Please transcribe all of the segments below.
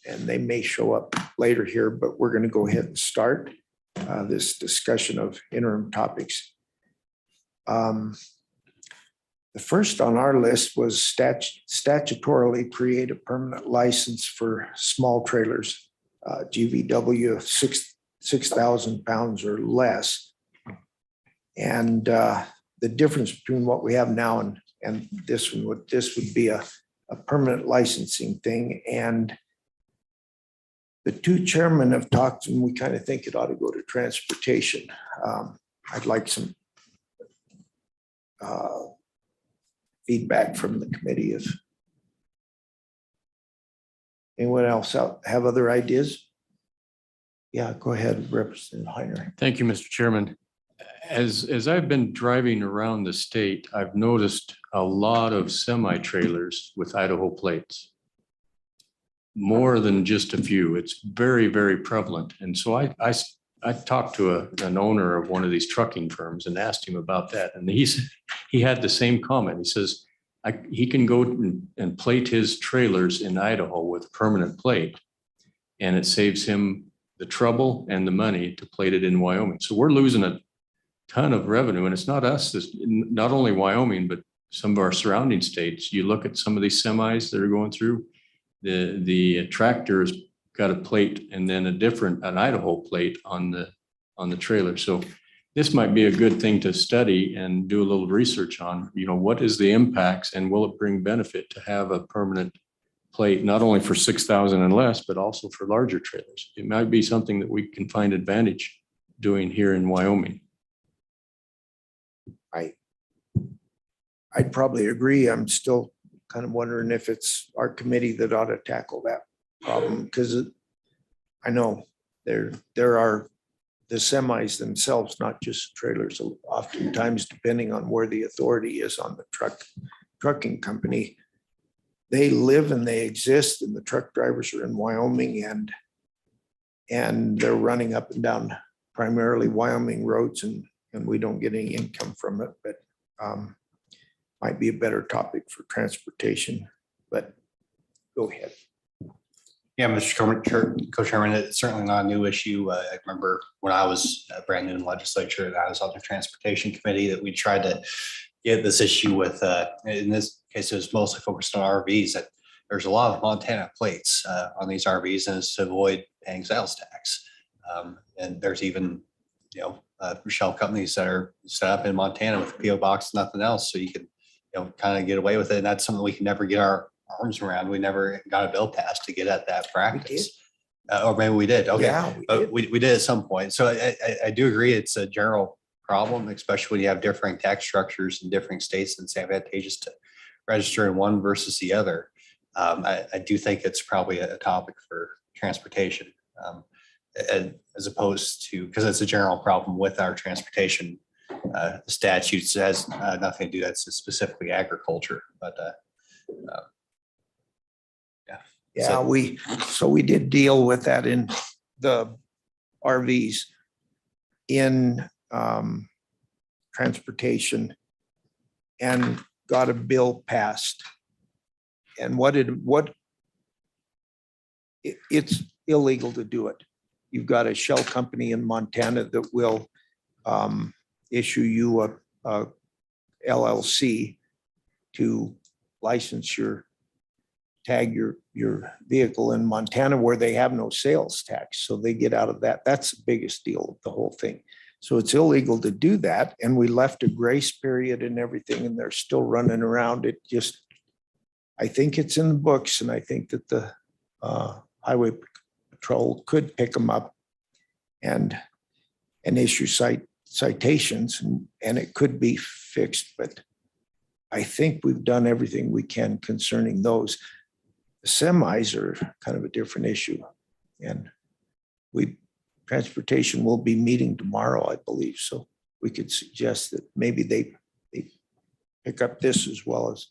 and they may show up later here, but we're going to go ahead and start this discussion of interim topics. The first on our list was statutorily create a permanent license for small trailers, GVW of 6,000 pounds or less. And the difference between what we have now and this one would be a permanent licensing thing. And the two chairmen have talked, and we kind of think it ought to go to transportation. I'd like some feedback from the committee. If anyone else have other ideas? Yeah, go ahead, Representative Heiner. Thank you, Mr. Chairman. As I've been driving around the state, I've noticed a lot of semi-trailers with Idaho plates. More than just a few. It's very, very prevalent. And so I talked to an owner of one of these trucking firms and asked him about that. And he had the same comment. He says he can go and plate his trailers in Idaho with a permanent plate, and it saves him the trouble and the money to plate it in Wyoming. So we're losing a ton of revenue, and it's not us, it's not only Wyoming, but some of our surrounding states. You look at some of these semis that are going through, the tractor's got a plate and then an Idaho plate on the trailer. So this might be a good thing to study and do a little research on, what is the impacts and will it bring benefit to have a permanent plate, not only for 6,000 and less, but also for larger trailers. It might be something that we can find advantage doing here in Wyoming. I'd probably agree. I'm still kind of wondering if it's our committee that ought to tackle that problem, because I know there are the semis themselves, not just trailers. Oftentimes, depending on where the authority is on the trucking company, they live and they exist, and the truck drivers are in Wyoming, and they're running up and down primarily Wyoming roads, and we don't get any income from it. But might be a better topic for transportation, but go ahead. Yeah, Mr. Co-Chairman, it's certainly not a new issue. I remember when I was brand new in the legislature and I was on the transportation committee that we tried to get this issue with, in this case, it was mostly focused on RVs, that there's a lot of Montana plates on these RVs, and it's to avoid paying sales tax. And there's even, shell companies that are set up in Montana with a PO box, nothing else. So you can, kind of get away with it. And that's something we can never get our arms around. We never got a bill passed to get at that practice. Or maybe we did. Okay. Yeah, we did at some point. So I do agree it's a general problem, especially when you have differing tax structures in different states, and it's advantageous to register in one versus the other. I do think it's probably a topic for transportation, as opposed to, because it's a general problem with our transportation statutes. It has nothing to do, that's specifically agriculture, but yeah, we did deal with that in the RVs in transportation and got a bill passed. And it's illegal to do it. You've got a shell company in Montana that will issue you a LLC to license tag your vehicle in Montana, where they have no sales tax. So they get out of that. That's the biggest deal of the whole thing. So it's illegal to do that. And we left a grace period and everything, and they're still running around. I think it's in the books, and I think that the Highway Patrol could pick them up and issue citations, and it could be fixed. But I think we've done everything we can concerning those. The semis are kind of a different issue, and transportation will be meeting tomorrow, I believe. So we could suggest that maybe they pick up this as well as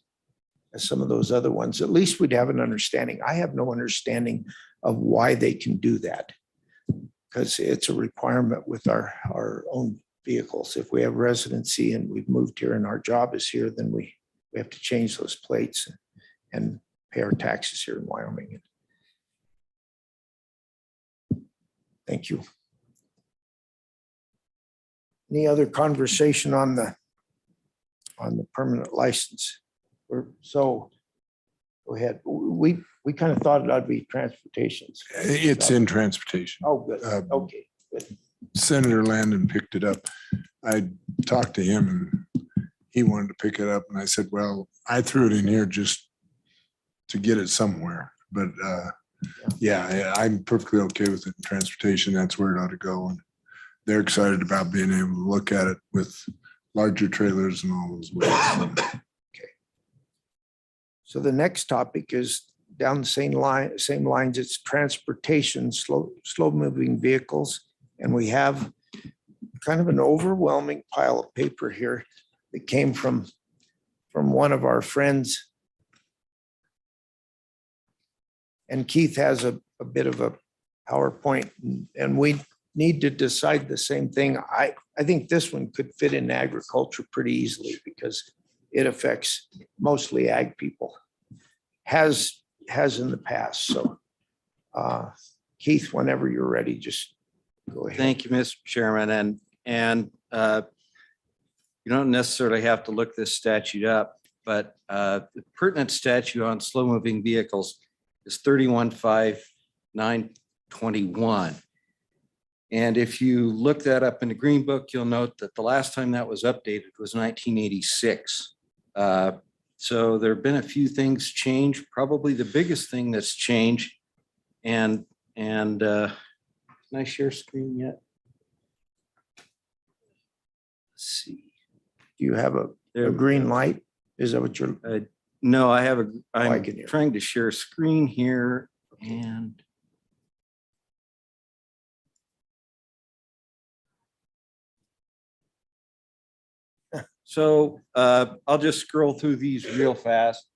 some of those other ones. At least we'd have an understanding. I have no understanding of why they can do that, because it's a requirement with our own vehicles. If we have residency and we've moved here and our job is here, then we have to change those plates and pay our taxes here in Wyoming. Thank you. Any other conversation on the permanent license? So go ahead. We kind of thought that'd be transportations. It's in transportation. Oh, good. Okay. Senator Landon picked it up. I talked to him and he wanted to pick it up. And I said, well, I threw it in here just to get it somewhere. But yeah, I'm perfectly okay with it in transportation. That's where it ought to go. And they're excited about being able to look at it with larger trailers and all those ways. Okay. So the next topic is down the same lines. It's transportation, slow moving vehicles. And we have kind of an overwhelming pile of paper here that came from one of our friends. And Keith has a bit of a PowerPoint, and we need to decide the same thing. I think this one could fit in agriculture pretty easily because it affects mostly ag people, has in the past. So Keith, whenever you're ready, just go ahead. Thank you, Mr. Chairman. And you don't necessarily have to look this statute up, but the pertinent statute on slow moving vehicles is 315921. And if you look that up in the Green Book, you'll note that the last time that was updated was 1986. So there have been a few things changed. Probably the biggest thing that's changed, and can I share screen yet? Let's see. Do you have a green light? Is that what you're? No, I'm I can hear. trying to share screen here, and so I'll just scroll through these real fast.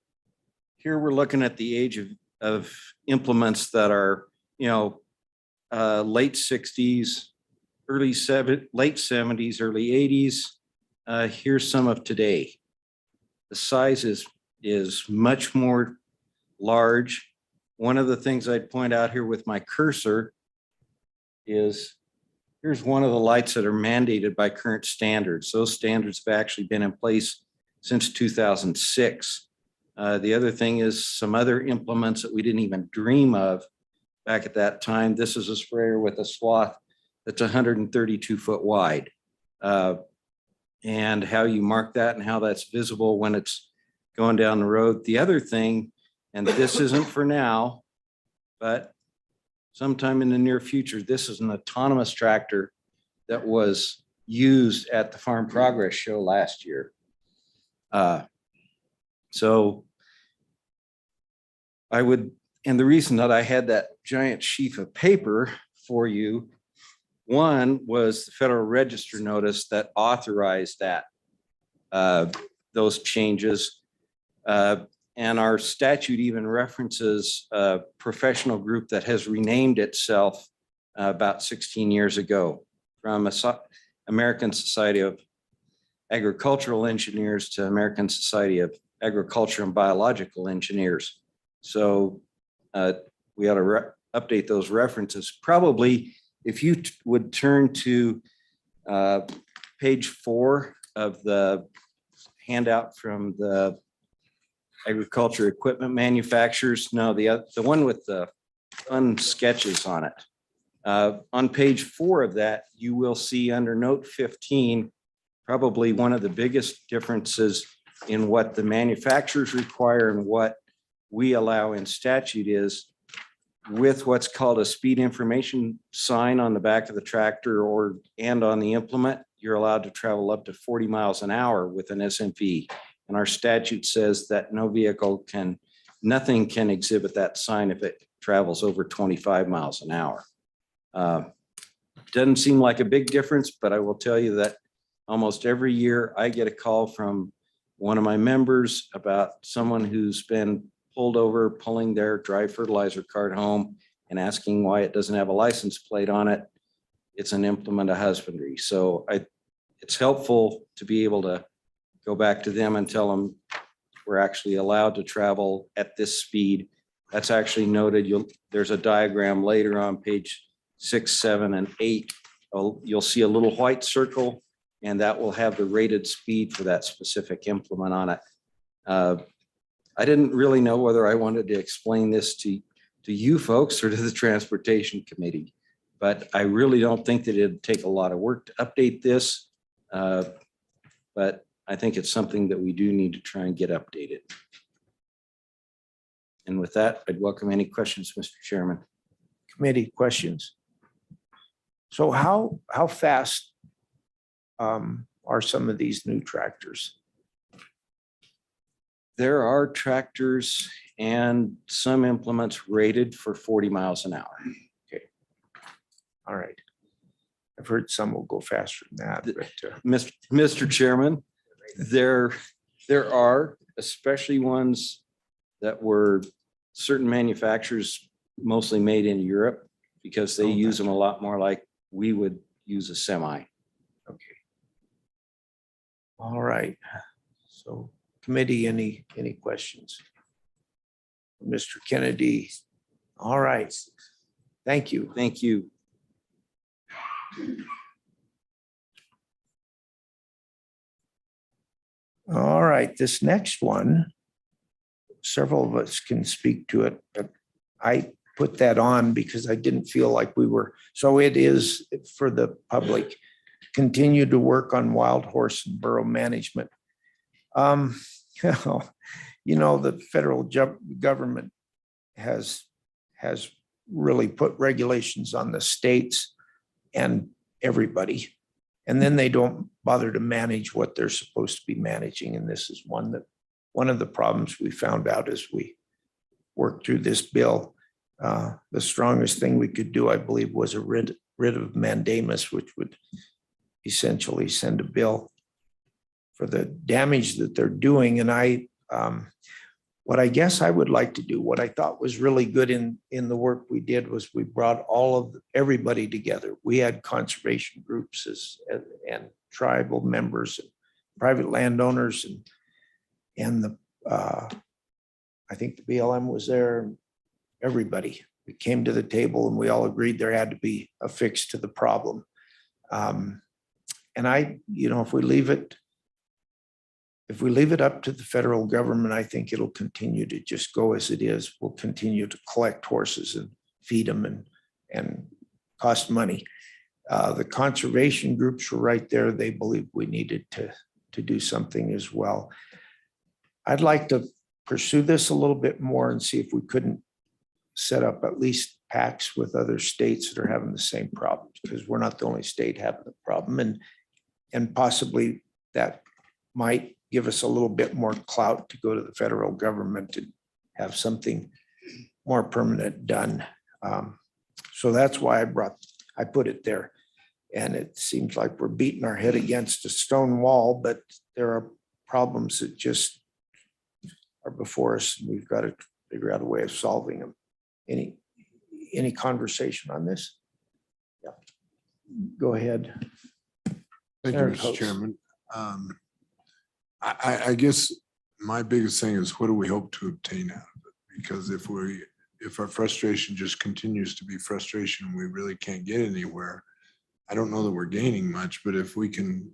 Here we're looking at the age of implements that are, late 60s, late 70s, early 80s. Here's some of today. The size is much more large. One of the things I'd point out here with my cursor is here's one of the lights that are mandated by current standards. Those standards have actually been in place since 2006. The other thing is some other implements that we didn't even dream of back at that time. This is a sprayer with a swath that's 132 foot wide. And how you mark that and how that's visible when it's going down the road. The other thing, and this isn't for now, but sometime in the near future, this is an autonomous tractor that was used at the Farm Progress Show last year. So I would, and the reason that I had that giant sheaf of paper for you, one was the Federal Register notice that authorized that, those changes. And our statute even references a professional group that has renamed itself about 16 years ago from American Society of Agricultural Engineers to American Society of Agriculture and Biological Engineers. So we ought to update those references. Probably if you would turn to page 4 of the handout from the agriculture equipment manufacturers. No, the one with the fun sketches on it. On page 4 of that, you will see under note 15, probably one of the biggest differences in what the manufacturers require and what we allow in statute is with what's called a speed information sign on the back of the tractor and on the implement, you're allowed to travel up to 40 miles an hour with an SMV. And our statute says that nothing can exhibit that sign if it travels over 25 miles an hour. Doesn't seem like a big difference, but I will tell you that almost every year I get a call from one of my members about someone who's been pulled over pulling their dry fertilizer cart home and asking why it doesn't have a license plate on it. It's an implement of husbandry. So it's helpful to be able to go back to them and tell them we're actually allowed to travel at this speed. That's actually noted. There's a diagram later on page 6, 7, and 8, you'll see a little white circle, and that will have the rated speed for that specific implement on it. I didn't really know whether I wanted to explain this to you folks or to the Transportation Committee, but I really don't think that it'd take a lot of work to update this. But I think it's something that we do need to try and get updated. And with that, I'd welcome any questions, Mr. Chairman. Committee questions? So how fast are some of these new tractors? There are tractors and some implements rated for 40 miles an hour. All right. I've heard some will go faster than that, but Mr. Chairman, there are, especially ones that were certain manufacturers mostly made in Europe, because they use them a lot more like we would use a semi. okay. All right. So committee, any questions? Mr. Kennedy. All right. Thank you. Thank you. All right, this next one, several of us can speak to it, but I put that on because I didn't feel like we were, so it is for the public, continue to work on wild horse and burrow management. You know, the federal government has really put regulations on the states and everybody. And then they don't bother to manage what they're supposed to be managing. And this is one of the problems we found out as we worked through this bill. The strongest thing we could do, I believe, was a writ of mandamus, which would essentially send a bill for the damage that they're doing. And what I guess I would like to do, what I thought was really good in the work we did, was we brought everybody together. We had conservation groups and tribal members, and private landowners, and I think the BLM was there. Everybody, we came to the table and we all agreed there had to be a fix to the problem. And if we leave it up to the federal government, I think it'll continue to just go as it is. We'll continue to collect horses and feed them and cost money. The conservation groups were right there. They believed we needed to do something as well. I'd like to pursue this a little bit more and see if we couldn't set up at least pacts with other states that are having the same problems, because we're not the only state having the problem. And possibly that might give us a little bit more clout to go to the federal government and have something more permanent done. So that's why I put it there. And it seems like we're beating our head against a stone wall, but there are problems that just are before us, and we've got to figure out a way of solving them. Any conversation on this? Yeah. Go ahead. Thank you, Eric Mr. Holtz. Chairman. I guess my biggest thing is, what do we hope to obtain out of it? Because if our frustration just continues to be frustration and we really can't get anywhere, I don't know that we're gaining much. But if we can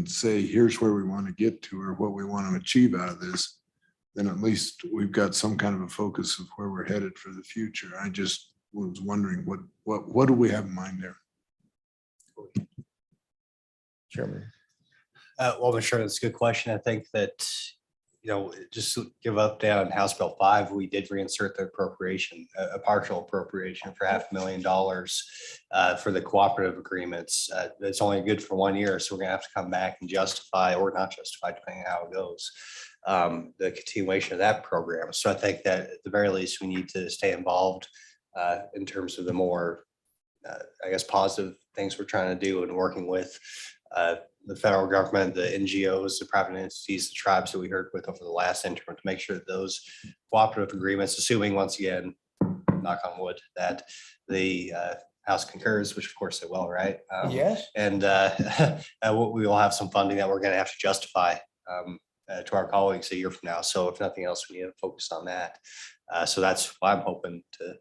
say, here's where we want to get to, or what we want to achieve out of this, then at least we've got some kind of a focus of where we're headed for the future. I just was wondering what do we have in mind there? Chairman. Well, I'm sure that's a good question. I think that, just to give up down House Bill 5, we did reinsert the appropriation, a partial appropriation for $500,000 for the cooperative agreements. It's only good for 1 year, so we're gonna have to come back and justify, or not justify, depending on how it goes, the continuation of that program. So I think that at the very least, we need to stay involved in terms of the more, I guess, positive things we're trying to do and working with the federal government, the NGOs, the private entities, the tribes that we heard with over the last interim, to make sure that those cooperative agreements, assuming once again, knock on wood, that the House concurs, which of course it will, right? Yes. And we will have some funding that we're going to have to justify to our colleagues a year from now. So if nothing else, we need to focus on that. So that's why I'm hoping to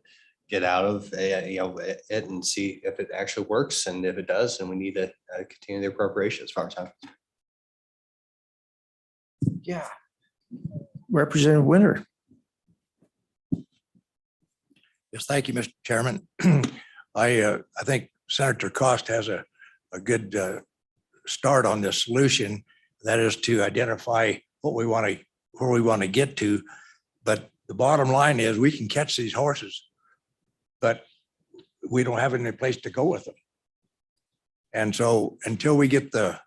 get out of it and see if it actually works. And if it does, then we need to continue the appropriation as far as I'm. Yeah. Representative Winter. Yes, thank you, Mr. Chairman. I think Senator Cost has a good start on this solution. That is to identify what we want to, where we want to get to. But the bottom line is we can catch these horses, but we don't have any place to go with them. And so until we get the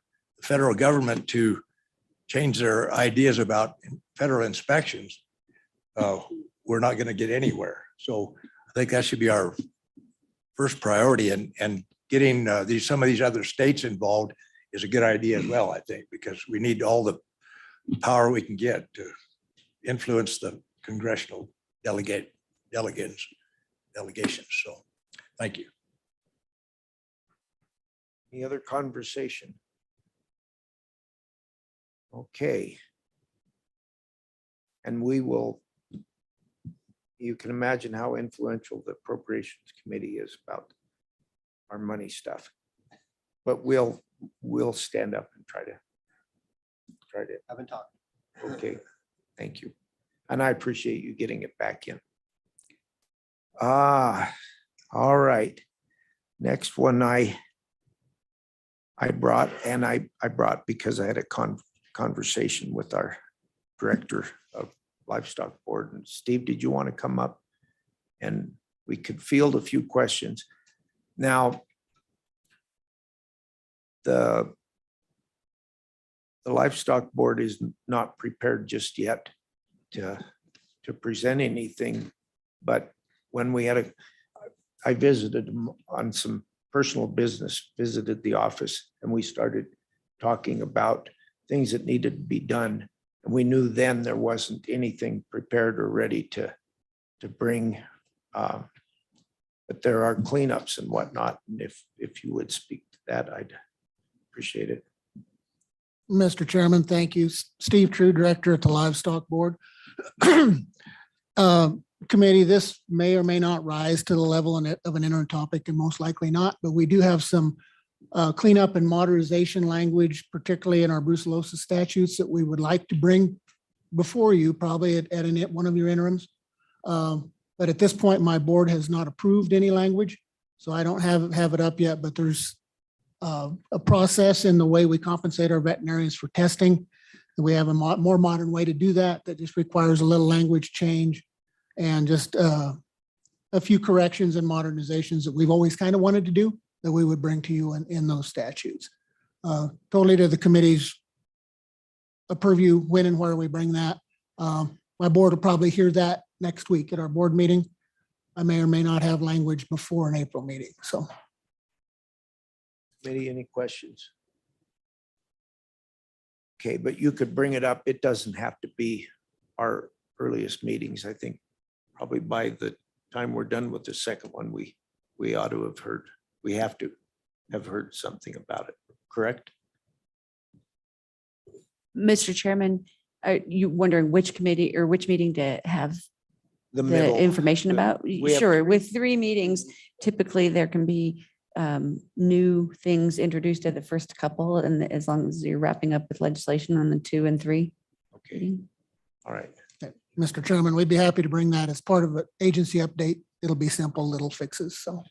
federal government to change their ideas about federal inspections, we're not going to get anywhere. So I think that should be our first priority, and getting some of these other states involved is a good idea as well, I think, because we need all the power we can get to influence the congressional delegations. So thank you. Any other conversation? Okay. And we will, you can imagine how influential the Appropriations Committee is about our money stuff. But we'll stand up and try to. I've been talking. Okay, thank you. And I appreciate you getting it back in. All right. Next one I brought because I had a conversation with our director of livestock board. And Steve, did you want to come up? And we could field a few questions. Now, the livestock board is not prepared just yet to present anything, but when we had I visited him on some personal business, visited the office, and we started talking about things that needed to be done. And we knew then there wasn't anything prepared or ready to bring, but there are cleanups and whatnot. And if you would speak to that, I'd appreciate it. Mr. Chairman, thank you. Steve True, Director at the Livestock Board. Committee, this may or may not rise to the level of an interim topic, and most likely not, but we do have some cleanup and modernization language, particularly in our brucellosis statutes, that we would like to bring before you, probably at one of your interims. But at this point, my board has not approved any language, so I don't have it up yet, but there's a process in the way we compensate our veterinarians for testing. We have a more modern way to do that just requires a little language change and just a few corrections and modernizations that we've always kind of wanted to do that we would bring to you in those statutes. Totally to the committee's purview when and where we bring that. My board will probably hear that next week at our board meeting. I may or may not have language before an April meeting, so. Committee, any questions? Okay, but you could bring it up. It doesn't have to be our earliest meetings. I think probably by the time we're done with the second one, we ought to have heard, we have to have heard something about it, correct? Mr. Chairman, are you wondering which committee or which meeting to have The the middle. information about? we have Sure, with 3 meetings, typically there can be new things introduced at the first couple, and as long as you're wrapping up with legislation on the 2 and 3. Okay, all right. Mr. Chairman, we'd be happy to bring that as part of an agency update. It'll be simple little fixes, so.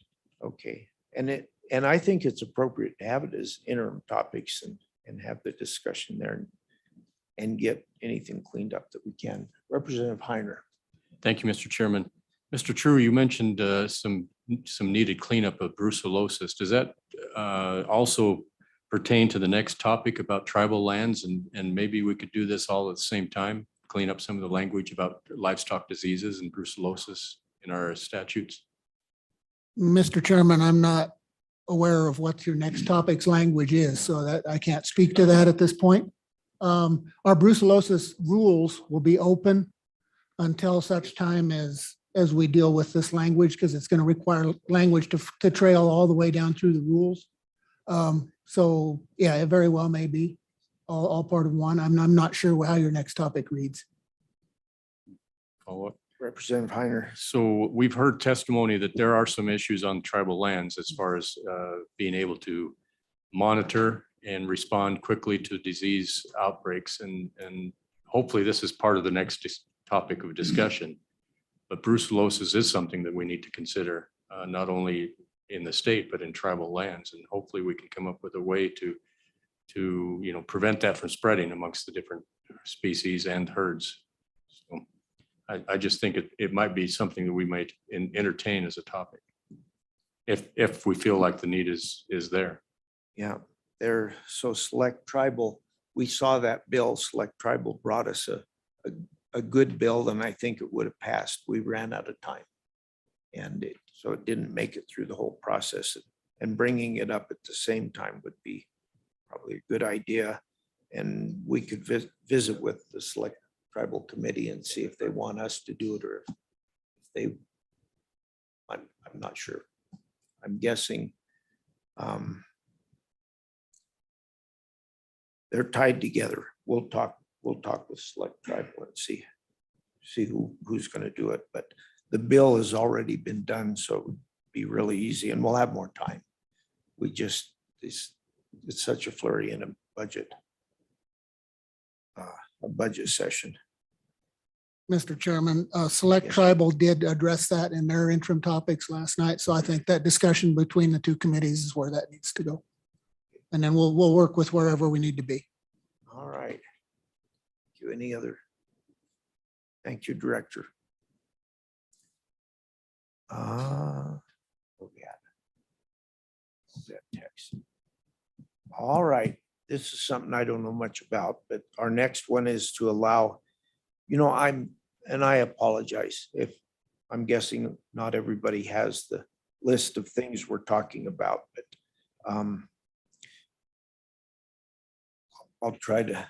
Okay, and I think it's appropriate to have it as interim topics and have the discussion there and get anything cleaned up that we can. Representative Heiner. Thank you, Mr. Chairman. Mr. True, you mentioned some needed cleanup of brucellosis. Does that also pertain to the next topic about tribal lands? And maybe we could do this all at the same time, clean up some of the language about livestock diseases and brucellosis in our statutes? Mr. Chairman, I'm not aware of what your next topic's language is, so that I can't speak to that at this point. Our brucellosis rules will be open until such time as we deal with this language, because it's going to require language to trail all the way down through the rules. So yeah, it very well may be all part of one. I'm not sure how your next topic reads. Follow up. Representative Heiner. So we've heard testimony that there are some issues on tribal lands as far as being able to monitor and respond quickly to disease outbreaks. And hopefully this is part of the next topic of discussion. But brucellosis is something that we need to consider, not only in the state, but in tribal lands. And hopefully we can come up with a way to prevent that from spreading amongst the different species and herds. So I just think it might be something that we might entertain as a topic. If we feel like the need is there. Yeah, they're so Select Tribal. We saw that bill. Select Tribal brought us a good bill, and I think it would have passed. We ran out of time. And so it didn't make it through the whole process. And bringing it up at the same time would be probably a good idea. And we could visit with the Select Tribal Committee and see if they want us to do it, or if they, I'm not sure. I'm guessing they're tied together. We'll talk with Select Tribal and see who's going to do it. But the bill has already been done, so it would be really easy, and we'll have more time. We just, it's such a flurry in a budget session. Mr. Chairman, Select Tribal did address that in their interim topics last night. So I think that discussion between the two committees is where that needs to go. And then we'll work with wherever we need to be. All right. Thank you. Any other? Thank you, Director. That text. All right. This is something I don't know much about, but our next one is to allow, I apologize if I'm guessing not everybody has the list of things we're talking about, but I'll try to,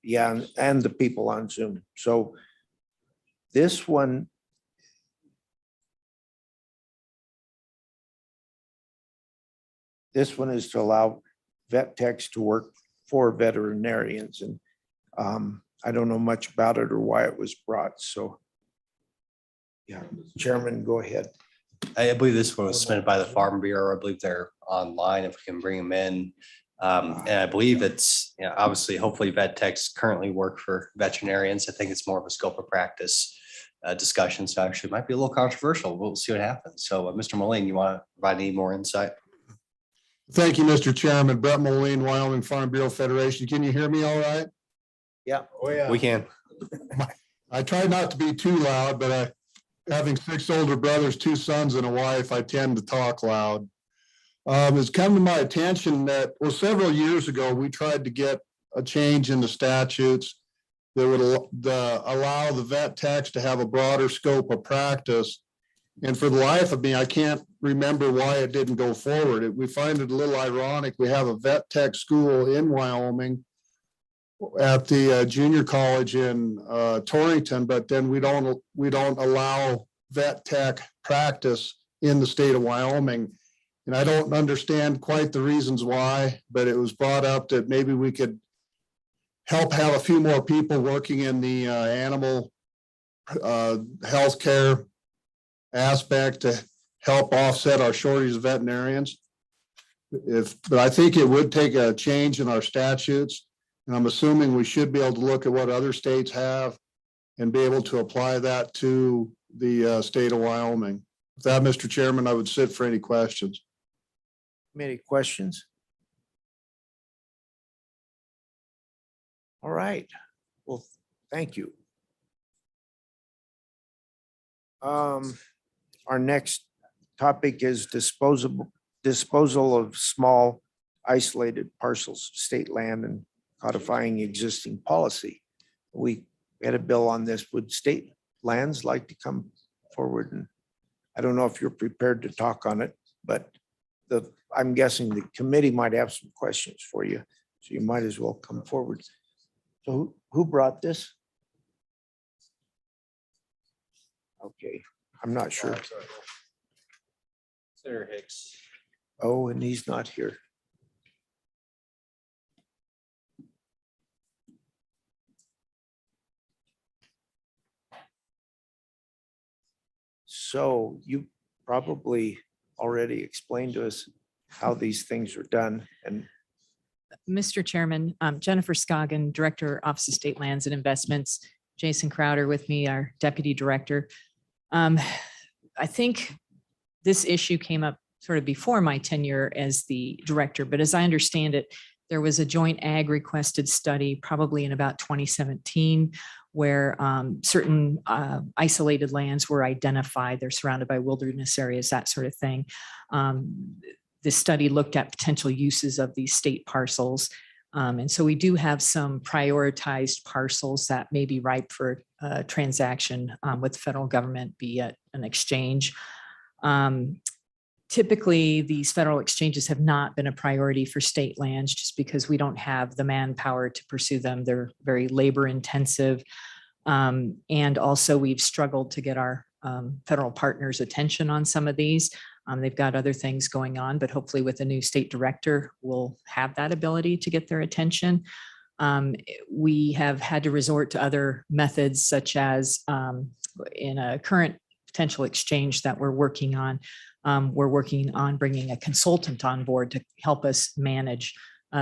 yeah, and the people on Zoom. So this one, is to allow vet techs to work for veterinarians, and I don't know much about it or why it was brought. So, yeah, Chairman, go ahead. I believe this one was submitted by the Farm Bureau. I believe they're online if we can bring them in. And I believe it's, obviously, hopefully vet techs currently work for veterinarians. I think it's more of a scope of practice discussion. So actually it might be a little controversial. We'll see what happens. So Mr. Moline, you want to provide any more insight? Thank you, Mr. Chairman. Brett Moline, Wyoming Farm Bureau Federation. Can you hear me all right? Yeah. Oh, yeah. We can. I try not to be too loud, but having 6 older brothers, 2 sons and a wife, I tend to talk loud. It's come to my attention that, several years ago, we tried to get a change in the statutes that would allow the vet techs to have a broader scope of practice. And for the life of me, I can't remember why it didn't go forward. We find it a little ironic. We have a vet tech school in Wyoming at the junior college in Torrington, but then we don't allow vet tech practice in the state of Wyoming. And I don't understand quite the reasons why, but it was brought up that maybe we could help have a few more people working in the animal healthcare aspect to help offset our shortage of veterinarians. But I think it would take a change in our statutes. And I'm assuming we should be able to look at what other states have and be able to apply that to the state of Wyoming. With that, Mr. Chairman, I would sit for any questions. Any questions? All right. Well, thank you. Our next topic is disposal of small isolated parcels of state land and codifying existing policy. We had a bill on this. Would state lands like to come forward? And I don't know if you're prepared to talk on it, but I'm guessing the committee might have some questions for you. So you might as well come forward. So who brought this? Okay, I'm not sure. Senator Hicks. Oh, and he's not here. So you probably already explained to us how these things are done and Mr. Chairman, Jennifer Scoggin, Director, Office of State Lands and Investments, Jason Crowder with me, our Deputy Director. I think this issue came up sort of before my tenure as the director, but as I understand it, there was a joint ag requested study probably in about 2017 where certain isolated lands were identified. They're surrounded by wilderness areas, that sort of thing. This study looked at potential uses of these state parcels. And so we do have some prioritized parcels that may be ripe for a transaction with the federal government, be it an exchange. Typically, these federal exchanges have not been a priority for state lands just because we don't have the manpower to pursue them. They're very labor intensive. And also we've struggled to get our federal partners' attention on some of these. They've got other things going on, but hopefully with a new state director, we'll have that ability to get their attention. We have had to resort to other methods such as in a current potential exchange that we're working on bringing a consultant on board to help us manage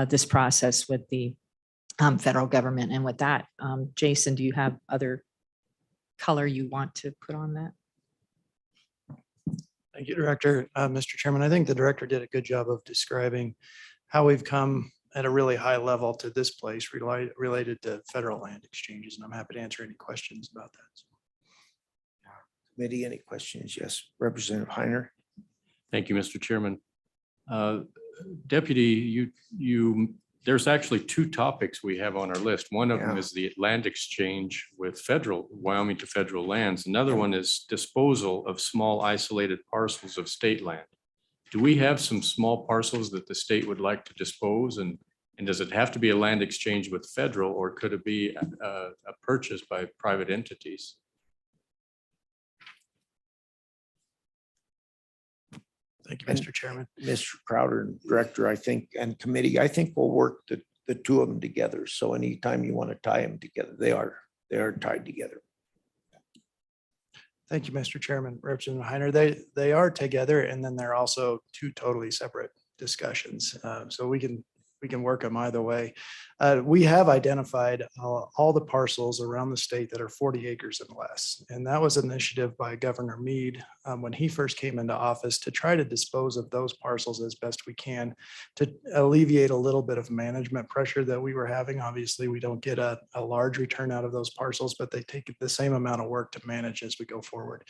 this process with the federal government. And with that, Jason, do you have other color you want to put on that? Thank you, Director. Mr. Chairman, I think the director did a good job of describing how we've come at a really high level to this place related to federal land exchanges, and I'm happy to answer any questions about that. committee, any questions? Yes, Representative Heiner. Thank you, Mr. Chairman. Deputy, there's actually two topics we have on our list. One of them Yeah. is the land exchange with Wyoming to federal lands. Another one is disposal of small isolated parcels of state land. Do we have some small parcels that the state would like to dispose, and does it have to be a land exchange with federal, or could it be a purchase by private entities? Thank you, Mr. Chairman. Mr. Crowder, Director, I think, and committee, I think we'll work the two of them together. So anytime you want to tie them together, they are tied together. Thank you, Mr. Chairman. Representative Heiner, they are together, and then they're also two totally separate discussions. So we can work them either way. We have identified all the parcels around the state that are 40 acres and less. And that was an initiative by Governor Meade when he first came into office to try to dispose of those parcels as best we can to alleviate a little bit of management pressure that we were having. Obviously, we don't get a large return out of those parcels, but they take the same amount of work to manage as we go forward,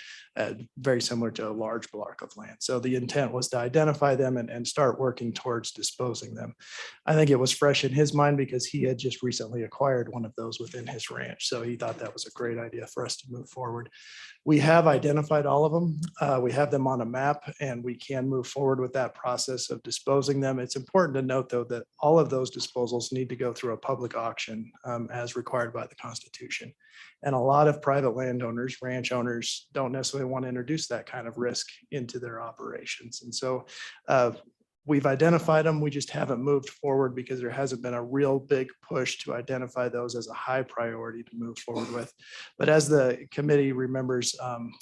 very similar to a large block of land. So the intent was to identify them and start working towards disposing them. I think it was fresh in his mind because he had just recently acquired one of those within his ranch. So he thought that was a great idea for us to move forward. We have identified all of them. We have them on a map, and we can move forward with that process of disposing them. It's important to note, though, that all of those disposals need to go through a public auction as required by the Constitution. And a lot of private landowners, ranch owners, don't necessarily want to introduce that kind of risk into their operations. And so we've identified them. We just haven't moved forward because there hasn't been a real big push to identify those as a high priority to move forward with. But as the committee remembers,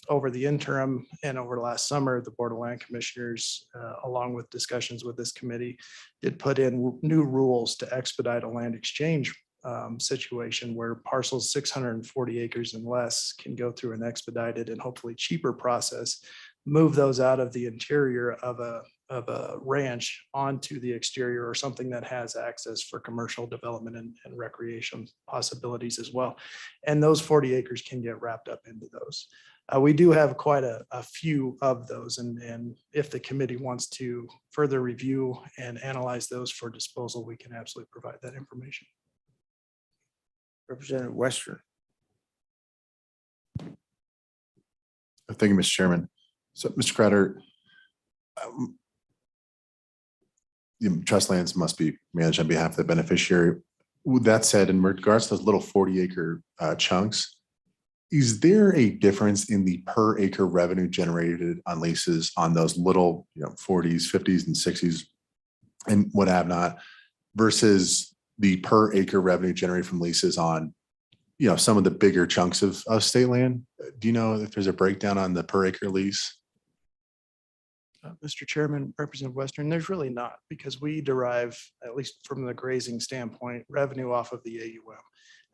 over the interim and over last summer, the Board of Land Commissioners, along with discussions with this committee, did put in new rules to expedite a land exchange situation where parcels 640 acres and less can go through an expedited and hopefully cheaper process, move those out of the interior of a ranch onto the exterior or something that has access for commercial development and recreation possibilities as well. And those 40 acres can get wrapped up into those. We do have quite a few of those, and if the committee wants to further review and analyze those for disposal, we can absolutely provide that information. Representative Western. Thank you, Mr. Chairman. So, Mr. Crowder, trust lands must be managed on behalf of the beneficiary. With that said, in regards to those little 40-acre chunks, is there a difference in the per acre revenue generated on leases on those little 40s, 50s, and 60s and what have not versus the per acre revenue generated from leases on some of the bigger chunks of state land. Do you know if there's a breakdown on the per acre lease? Mr. Chairman, Representative Western, there's really not, because we derive, at least from the grazing standpoint, revenue off of the AUM.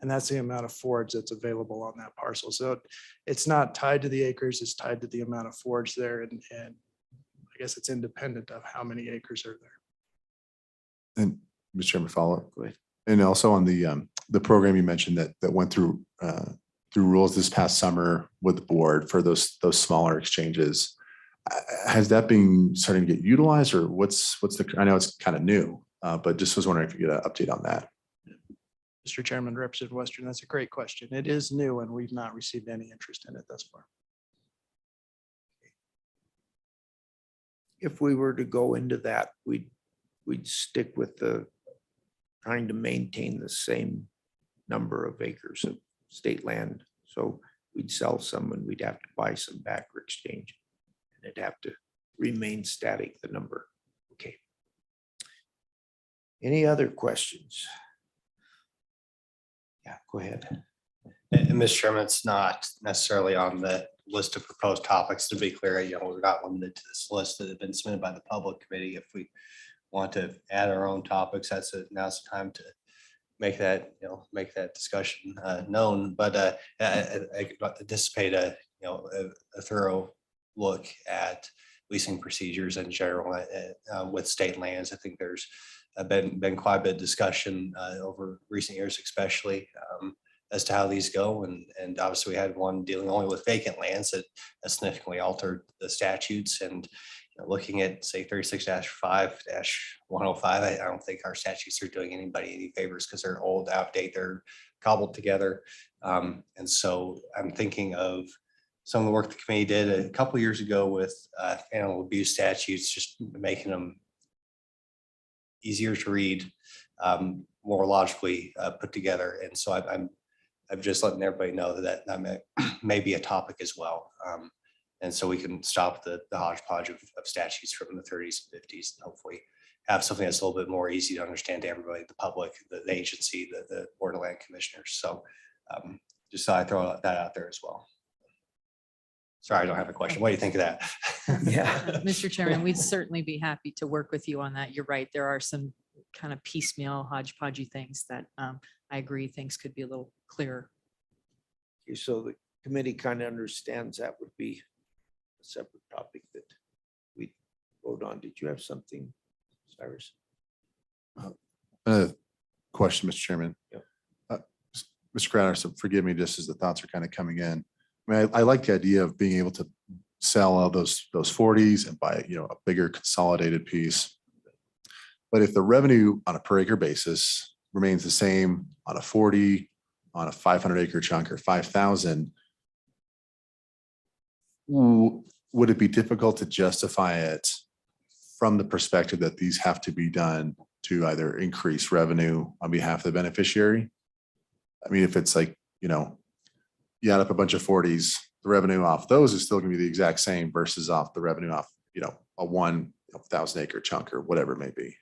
And that's the amount of forage that's available on that parcel. So it's not tied to the acres, it's tied to the amount of forage there. And I guess it's independent of how many acres are there. And Mr. Chairman, follow up. Go ahead. And also on the program you mentioned that went through rules this past summer with the board for those smaller exchanges. Has that been starting to get utilized, or what's I know it's kind of new, but just was wondering if you get an update on that. Mr. Chairman, Representative Western, that's a great question. It is new and we've not received any interest in it thus far. If we were to go into that, we'd stick with trying to maintain the same number of acres of state land. So we'd sell some and we'd have to buy some back for exchange. And it'd have to remain static, the number. Okay. Any other questions? Yeah, go ahead. And Mr. Chairman, it's not necessarily on the list of proposed topics. To be clear, we're not limited to this list that have been submitted by the public committee. If we want to add our own topics, now's the time to make that, discussion known. But I anticipate a thorough look at leasing procedures in general with state lands. I think there's been quite a bit of discussion over recent years, especially as to how these go. And obviously we had one dealing only with vacant lands that significantly altered the statutes. And looking at, say, 36-5-105, I don't think our statutes are doing anybody any favors because they're old, outdated, they're cobbled together. And so I'm thinking of some of the work the committee did a couple of years ago with animal abuse statutes, just making them easier to read, more logically put together. And so I'm just letting everybody know that may be a topic as well. And so we can stop the hodgepodge of statutes from the 30s and 50s and hopefully have something that's a little bit more easy to understand to everybody, the public, the agency, the Board of Land Commissioners. So just thought I'd throw that out there as well. Sorry, I don't have a question. What do you think of that? Yeah. Mr. Chairman, we'd certainly be happy to work with you on that. You're right. There are some kind of piecemeal hodgepodgey things that I agree things could be a little clearer. Okay, so the committee kind of understands that would be a separate topic that we vote on. Did you have something, Cyrus? Question, Mr. Chairman. Yep. Mr. Crowder, so forgive me just as the thoughts are kind of coming in. I mean, I like the idea of being able to sell all those 40s and buy, a bigger consolidated piece. But if the revenue on a per acre basis remains the same on a 40, on a 500 acre chunk or 5,000, would it be difficult to justify it from the perspective that these have to be done to either increase revenue on behalf of the beneficiary? I mean, if it's like, you add up a bunch of 40s, the revenue off those is still going to be the exact same versus off the revenue off, a 1,000 acre chunk or whatever it may be.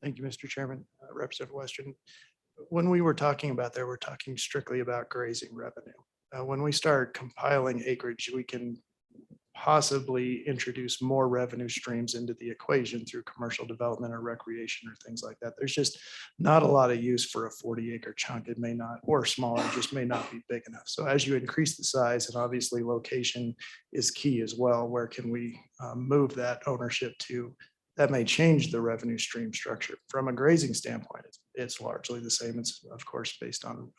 Thank you, Mr. Chairman. Representative Western. When we were talking about there, we're talking strictly about grazing revenue. When we start compiling acreage, we can possibly introduce more revenue streams into the equation through commercial development or recreation or things like that. There's just not a lot of use for a 40 acre chunk. It may not, or smaller, just may not be big enough. So as you increase the size, and obviously location is key as well, where can we move that ownership to? That may change the revenue stream structure. From a grazing standpoint, it's largely the same. It's of course based on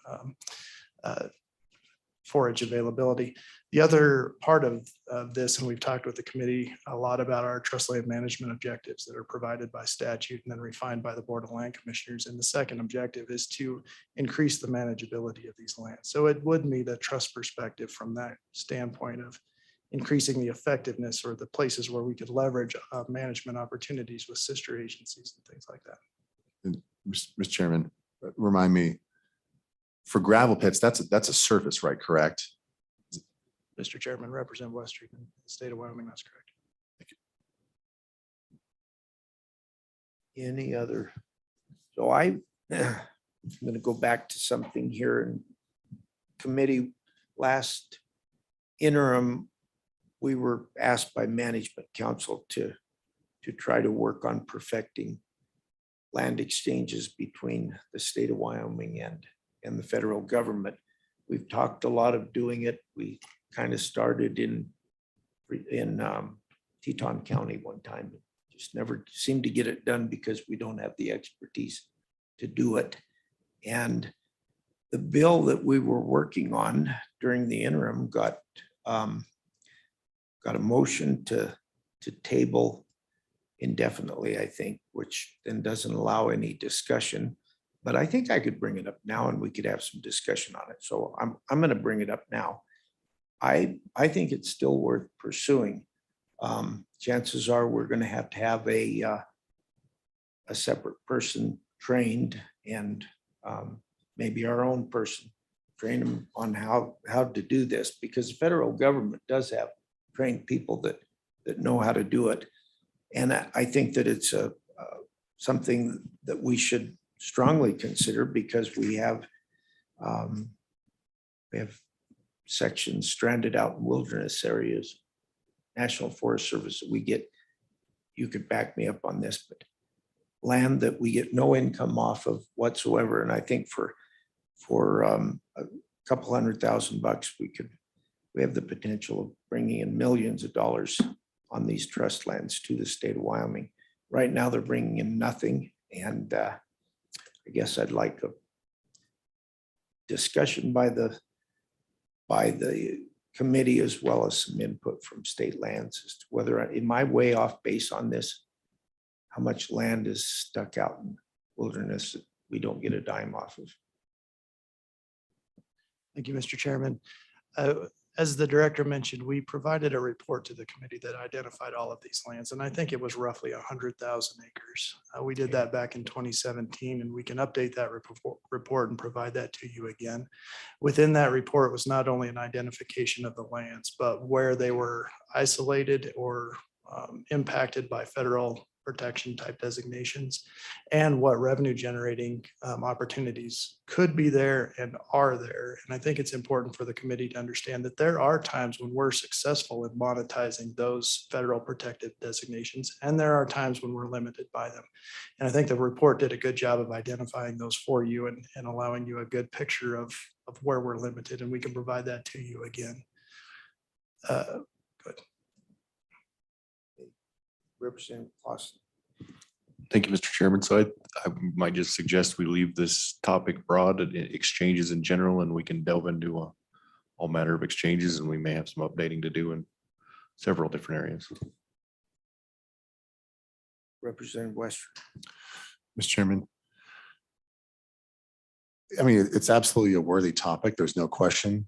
forage availability. The other part of this, and we've talked with the committee a lot about our trust land management objectives that are provided by statute and then refined by the Board of Land Commissioners. And the second objective is to increase the manageability of these lands. So it would meet a trust perspective from that standpoint of increasing the effectiveness or the places where we could leverage management opportunities with sister agencies and things like that. And Mr. Chairman, remind me, for gravel pits, that's a surface, right? Correct? Mr. Chairman, Representative Western, in the state of Wyoming, that's correct. Any other? So I I'm going to go back to something here in committee. Last interim, we were asked by management council to try to work on perfecting land exchanges between the state of Wyoming and the federal government. We've talked a lot of doing it. We kind of started in Teton County one time. Just never seemed to get it done because we don't have the expertise to do it. And the bill that we were working on during the interim got a motion to table indefinitely, I think, which then doesn't allow any discussion. But I think I could bring it up now and we could have some discussion on it. So I'm going to bring it up now. I think it's still worth pursuing. Chances are we're going to have a separate person trained and maybe our own person train them on how to do this, because the federal government does have trained people that know how to do it. And I think that it's something that we should strongly consider, because we have sections stranded out in wilderness areas, National Forest Service that we get, you could back me up on this, but land that we get no income off of whatsoever. And I think for a couple $100,000, we have the potential of bringing in millions of dollars on these trust lands to the state of Wyoming. Right now, they're bringing in nothing. And I guess I'd like a discussion by the committee, as well as some input from state lands, as to whether, am I way off base on this? How much land is stuck out in wilderness that we don't get a dime off of? Thank you, Mr. Chairman. As the director mentioned, we provided a report to the committee that identified all of these lands, and I think it was roughly 100,000 acres. We did that back in 2017, and we can update that report and provide that to you again. Within that report was not only an identification of the lands, but where they were isolated or impacted by federal protection type designations, and what revenue generating opportunities could be there and are there. And I think it's important for the committee to understand that there are times when we're successful in monetizing those federal protected designations, and there are times when we're limited by them. And I think the report did a good job of identifying those for you and allowing you a good picture of where we're limited, and we can provide that to you again. Good. Representative Clausen. Thank you, Mr. Chairman. So I might just suggest we leave this topic broad and exchanges in general, and we can delve into all matter of exchanges, and we may have some updating to do in several different areas. Representative Western. Mr. Chairman. I mean, it's absolutely a worthy topic. There's no question.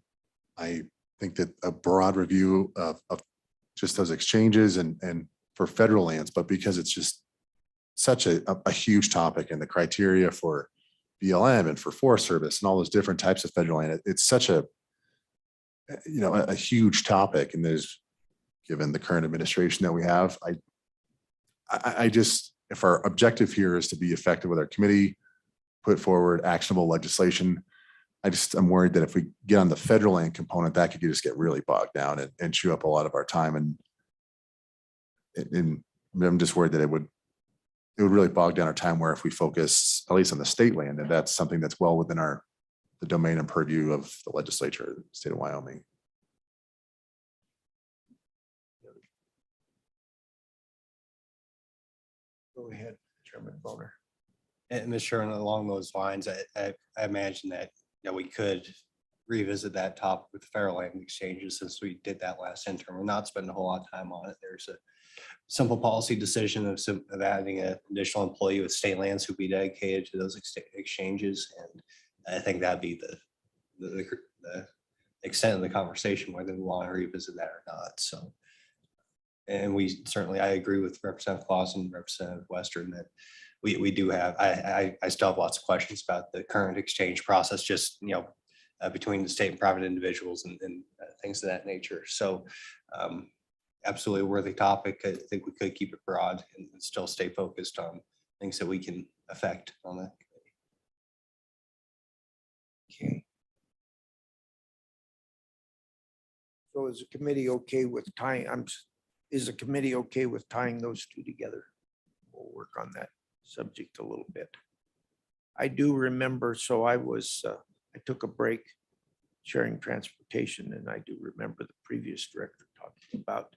I think that a broad review of just those exchanges and for federal lands, but because it's just such a huge topic, and the criteria for BLM and for Forest Service and all those different types of federal land, it's such a huge topic. And there's, given the current administration that we have, I just, if our objective here is to be effective with our committee, put forward actionable legislation, I'm worried that if we get on the federal land component, that could just get really bogged down and chew up a lot of our time. And I'm just worried that it would really bog down our time, where if we focus at least on the state land, and that's something that's well within the domain and purview of the legislature of the state of Wyoming. Go ahead, Chairman Boner. And Mr. Chairman, along those lines, I imagine that we could revisit that topic with federal land exchanges, since we did that last interim. We're not spending a whole lot of time on it. There's a simple policy decision of adding an additional employee with state lands who'd be dedicated to those exchanges. And I think that'd be the extent of the conversation, whether we want to revisit that or not. So, and I agree with Representative Clausen and Representative Western that we do have, I still have lots of questions about the current exchange process, just, between the state and private individuals and things of that nature. So absolutely a worthy topic. I think we could keep it broad and still stay focused on things that we can affect on that. Okay. So is the committee okay with tying, is the committee okay with tying those two together? We'll work on that subject a little bit. I do remember, so I took a break sharing transportation, and I do remember the previous director talking about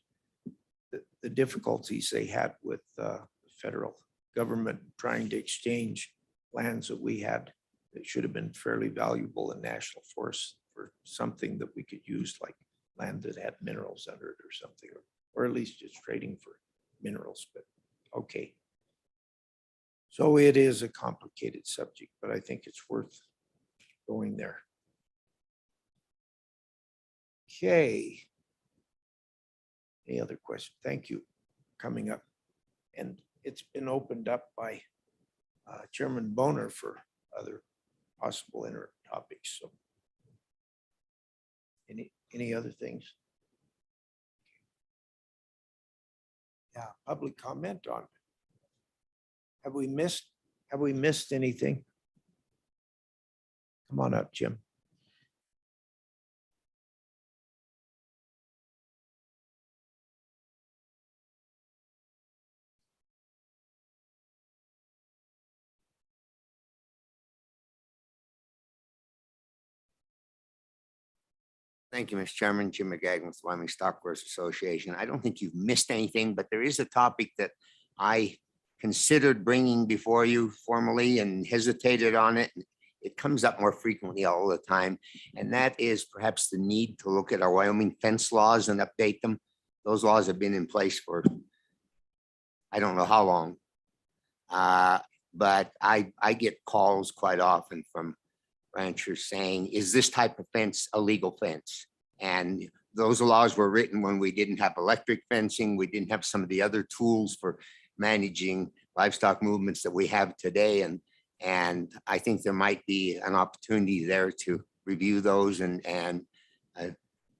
the difficulties they had with the federal government trying to exchange lands that we had that should have been fairly valuable in national forests for something that we could use, like land that had minerals under it or something, or at least just trading for minerals, but okay. So it is a complicated subject, but I think it's worth going there. Okay. Any other questions? Thank you for coming up. And it's been opened up by Chairman Boner for other possible interim topics. So any other things? Yeah, public comment on. Have we missed anything? Come on up, Jim. Thank you, Mr. Chairman. Jim McGagnon with Wyoming Stockbrokers Association. I don't think you've missed anything, but there is a topic that I considered bringing before you formally and hesitated on it. It comes up more frequently all the time, and that is perhaps the need to look at our Wyoming fence laws and update them. Those laws have been in place for I don't know how long, but I get calls quite often from ranchers saying, is this type of fence a legal fence? And those laws were written when we didn't have electric fencing. We didn't have some of the other tools for managing livestock movements that we have today. And I think there might be an opportunity there to review those and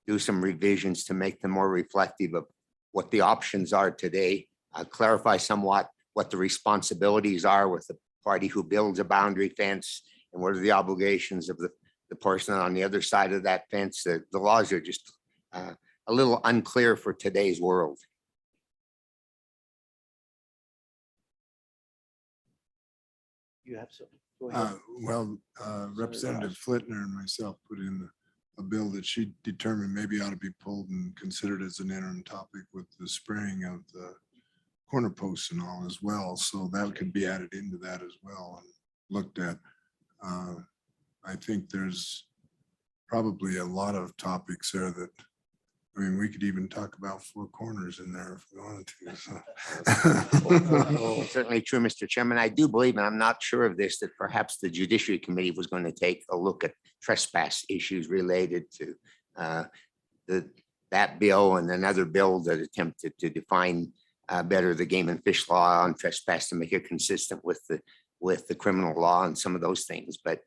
do some revisions to make them more reflective of what the options are today, clarify somewhat what the responsibilities are with the party who builds a boundary fence, and what are the obligations of the person on the other side of that fence. The laws are just a little unclear for today's world. You have something? Go ahead. Well, Representative Flitner and myself put in a bill that she determined maybe ought to be pulled and considered as an interim topic with the spraying of the corner posts and all as well. So that could be added into that as well and looked at. I think there's probably a lot of topics there that, I mean, we could even talk about four corners in there if we wanted to. Certainly true, Mr. Chairman. I do believe, and I'm not sure of this, that perhaps the Judiciary Committee was going to take a look at trespass issues related to that bill and another bill that attempted to define better the game and fish law on trespass to make it consistent with the criminal law and some of those things. But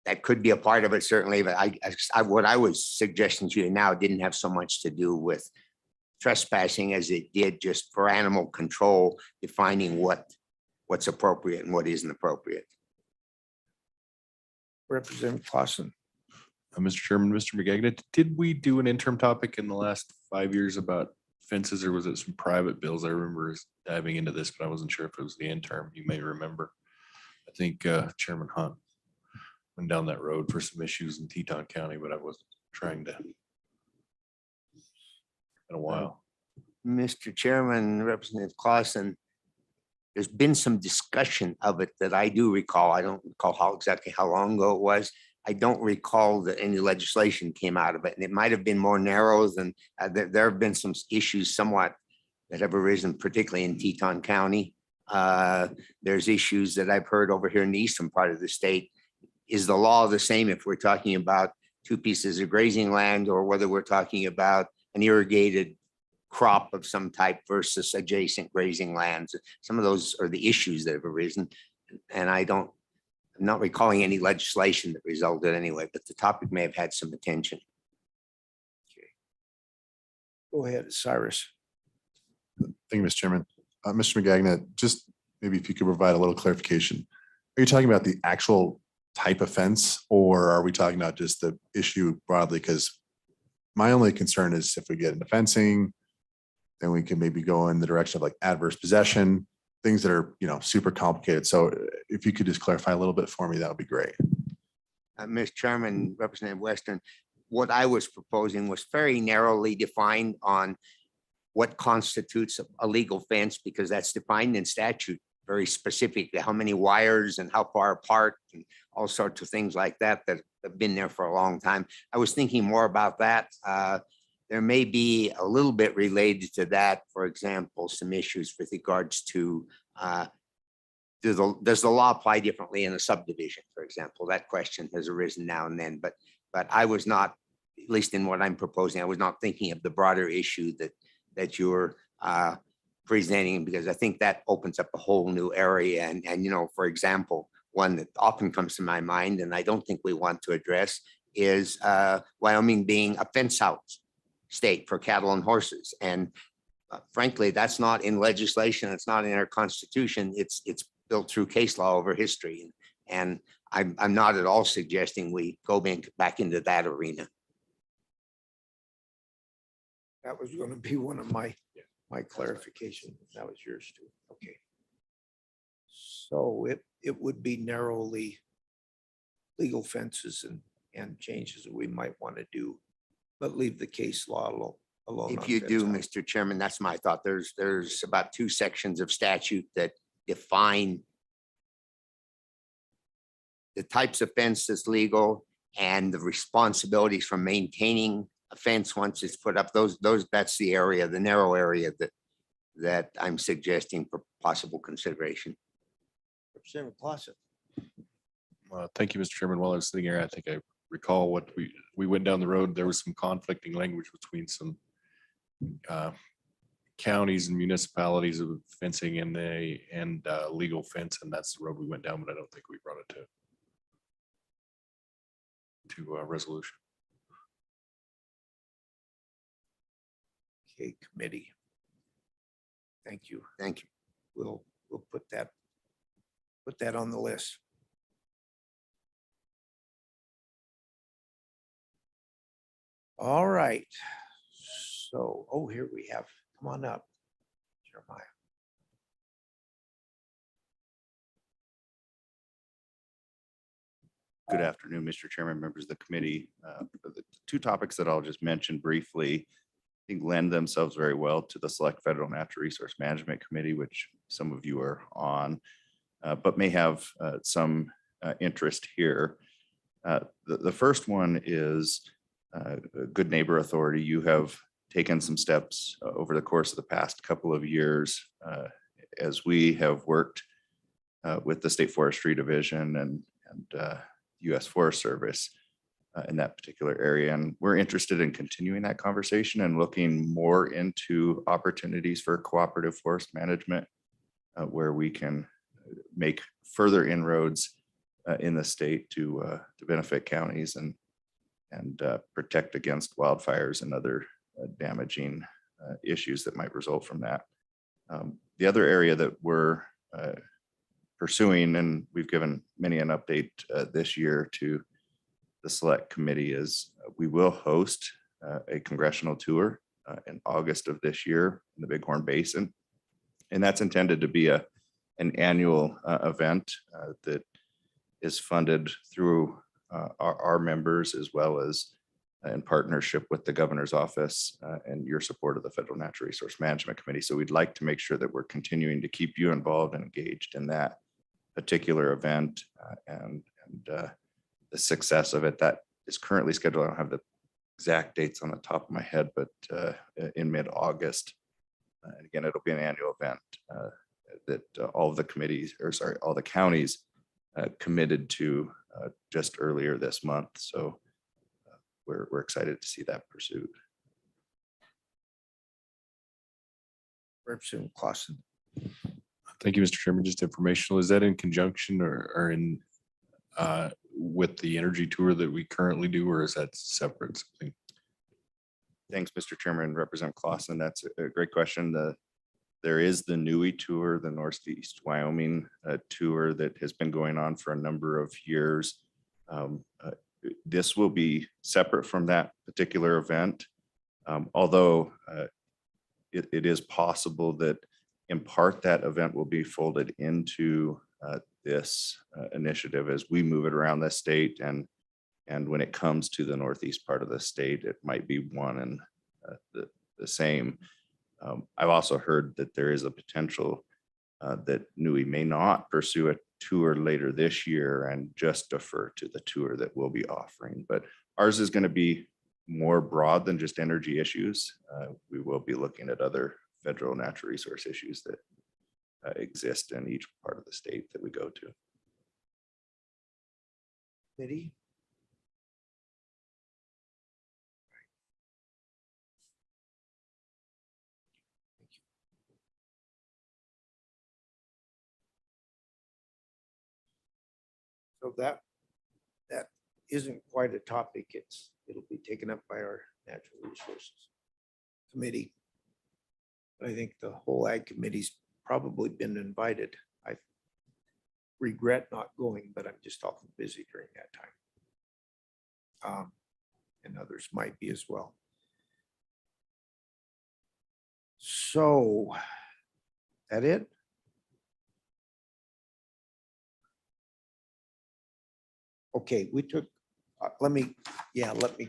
that could be a part of it, certainly. But what I was suggesting to you now didn't have so much to do with trespassing as it did just for animal control, defining what's appropriate and what isn't appropriate. Representative Clausen. Mr. Chairman, Mr. McGagnon, did we do an interim topic in the last 5 years about fences, or was it some private bills? I remember diving into this, but I wasn't sure if it was the interim. You may remember. I think Chairman Hunt went down that road for some issues in Teton County, but I wasn't trying to in a while. Mr. Chairman, Representative Clausen, there's been some discussion of it that I do recall. I don't recall exactly how long ago it was. I don't recall that any legislation came out of it, and it might have been more narrow than there have been some issues somewhat that have arisen, particularly in Teton County. There's issues that I've heard over here in the eastern part of the state. Is the law the same if we're talking about two pieces of grazing land, or whether we're talking about an irrigated crop of some type versus adjacent grazing lands? Some of those are the issues that have arisen, and I'm not recalling any legislation that resulted anyway, but the topic may have had some attention. Okay. Go ahead, Cyrus. Thank you, Mr. Chairman. Mr. McGagnon, just maybe if you could provide a little clarification. Are you talking about the actual type of fence, or are we talking about just the issue broadly? Because my only concern is if we get into fencing, then we can maybe go in the direction of like adverse possession, things that are, super complicated. So if you could just clarify a little bit for me, that would be great. Mr. Chairman, Representative Western, what I was proposing was very narrowly defined on what constitutes a legal fence, because that's defined in statute very specifically, how many wires and how far apart and all sorts of things like that that have been there for a long time. I was thinking more about that. There may be a little bit related to that, for example, some issues with regards to does the law apply differently in a subdivision, for example? That question has arisen now and then, but I was not, at least in what I'm proposing, I was not thinking of the broader issue that you're presenting, because I think that opens up a whole new area. And for example, one that often comes to my mind, and I don't think we want to address, is Wyoming being a fence house state for cattle and horses. And frankly, that's not in legislation. It's not in our constitution. It's built through case law over history. And I'm not at all suggesting we go back into that arena. That was going to be one of my clarification. That was yours too. Okay. So it would be narrowly legal fences and changes that we might want to do, but leave the case law alone. If on you fence do, house. Mr. Chairman, that's my thought. There's about 2 sections of statute that define the types of fence that's legal and the responsibilities for maintaining a fence once it's put up. That's the area, the narrow area that I'm suggesting for possible consideration. Representative Clausen. Thank you, Mr. Chairman. While I was sitting here, I think I recall what we went down the road. There was some conflicting language between some counties and municipalities of fencing and legal fence, and that's the road we went down, but I don't think we brought it to a resolution. Okay, committee. Thank you. Thank you. We'll put that on the list. All right. So, here we have, come on up, Jeremiah. Good afternoon, Mr. Chairman, members of the committee. The 2 topics that I'll just mention briefly, I think lend themselves very well to the Select Federal Natural Resource Management Committee, which some of you are on, but may have some interest here. The first one is Good Neighbor Authority. You have taken some steps over the course of the past couple of years as we have worked with the State Forestry Division and U.S. Forest Service in that particular area. And we're interested in continuing that conversation and looking more into opportunities for cooperative forest management where we can make further inroads in the state to benefit counties and protect against wildfires and other damaging issues that might result from that. The other area that we're pursuing, and we've given many an update this year to the Select Committee, is we will host a congressional tour in August of this year in the Bighorn Basin. And that's intended to be an annual event that is funded through our members, as well as in partnership with the governor's office and your support of the Federal Natural Resource Management Committee. So we'd like to make sure that we're continuing to keep you involved and engaged in that particular event and the success of it. That is currently scheduled. I don't have the exact dates on the top of my head, but in mid-August. And again, it'll be an annual event that all of the committees, all the counties committed to just earlier this month. So we're excited to see that pursued. Representative Clausen. Thank you, Mr. Chairman. Just informational. Is that in conjunction or in with the energy tour that we currently do, or is that separate something? Thanks, Mr. Chairman. Representative Clausen, that's a great question. There is the NUI tour, the Northeast Wyoming tour that has been going on for a number of years. This will be separate from that particular event. Although it is possible that in part that event will be folded into this initiative as we move it around the state, and when it comes to the northeast part of the state, it might be one and the same. I've also heard that there is a potential that NUI may not pursue a tour later this year and just defer to the tour that we'll be offering. But ours is going to be more broad than just energy issues. We will be looking at other federal natural resource issues that exist in each part of the state that we go to. Committee? So that isn't quite a topic. It'll be taken up by our Natural Resources Committee. But I think the whole Ag Committee's probably been invited. I regret not going, but I'm just often busy during that time. And others might be as well. So, that it? Okay, we took, let me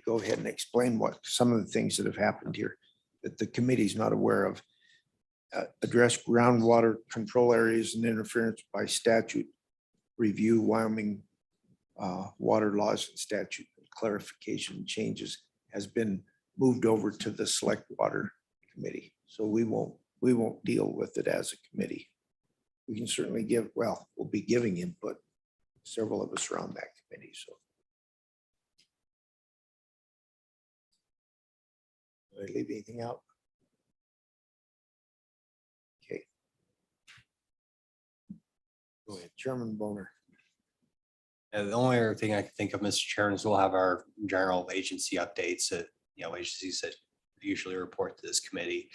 go ahead and explain what some of the things that have happened here that the committee's not aware of. Address groundwater control areas and interference by statute. Review Wyoming water laws and statute. Clarification changes has been moved over to the Select Water Committee. So we won't deal with it as a committee. We can certainly we'll be giving input. Several of us are on that committee, so. Did I leave anything out? Okay. Go ahead, Chairman Boner. The only other thing I can think of, Mr. Chairman, is we'll have our general agency updates that, agencies that usually report to this committee.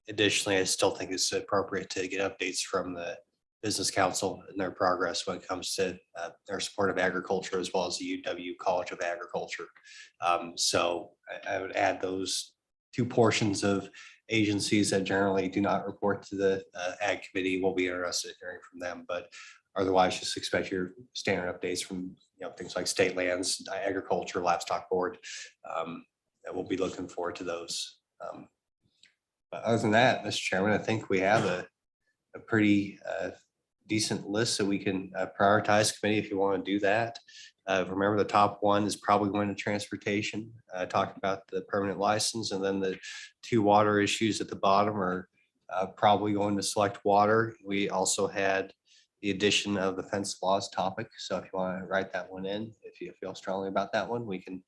Additionally, I still think it's appropriate to get updates from the Business Council and their progress when it comes to their support of agriculture, as well as the UW College of Agriculture. So I would add those two portions of agencies that generally do not report to the Ag Committee. We'll be interested in hearing from them, but otherwise just expect your standard updates from things like state lands, agriculture, livestock board. That we'll be looking forward to those. But other than that, Mr. Chairman, I think we have a pretty decent list that we can prioritize committee if you want to do that. Remember, the top one is probably going to transportation, talking about the permanent license, and then the two water issues at the bottom are probably going to Select Water. We also had the addition of the fence laws topic. So if you want to write that one in, if you feel strongly about that one, we can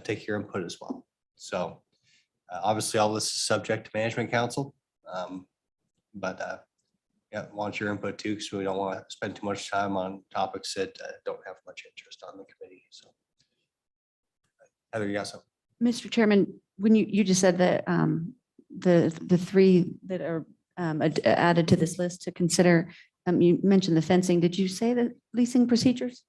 take your input as well. So obviously all this is subject to Management Council, but want your input too, because we don't want to spend too much time on topics that don't have much interest on the committee. So Heather, you got something? Mr. Chairman, when you just said that the three that are added to this list to consider, you mentioned the fencing. Did you say the leasing procedures?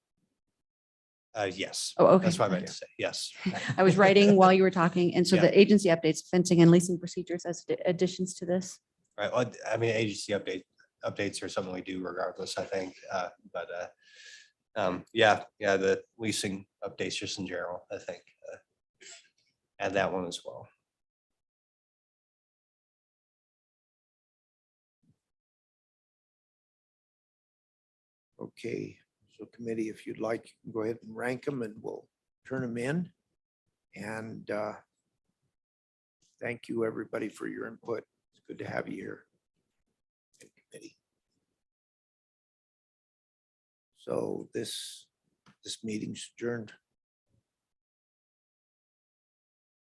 Yes. Oh, okay. That's what I meant to say. Yes. I was writing while you were talking. And so Yeah. the agency updates, fencing and leasing procedures as additions to this. Right. Well, I mean, agency updates are something we do regardless, I think. Yeah, the leasing updates just in general, I think. Add that one as well. Okay, so committee, if you'd like, you can go ahead and rank them and we'll turn them in. And thank you, everybody, for your input. It's good to have you here. Committee. So this meeting's adjourned.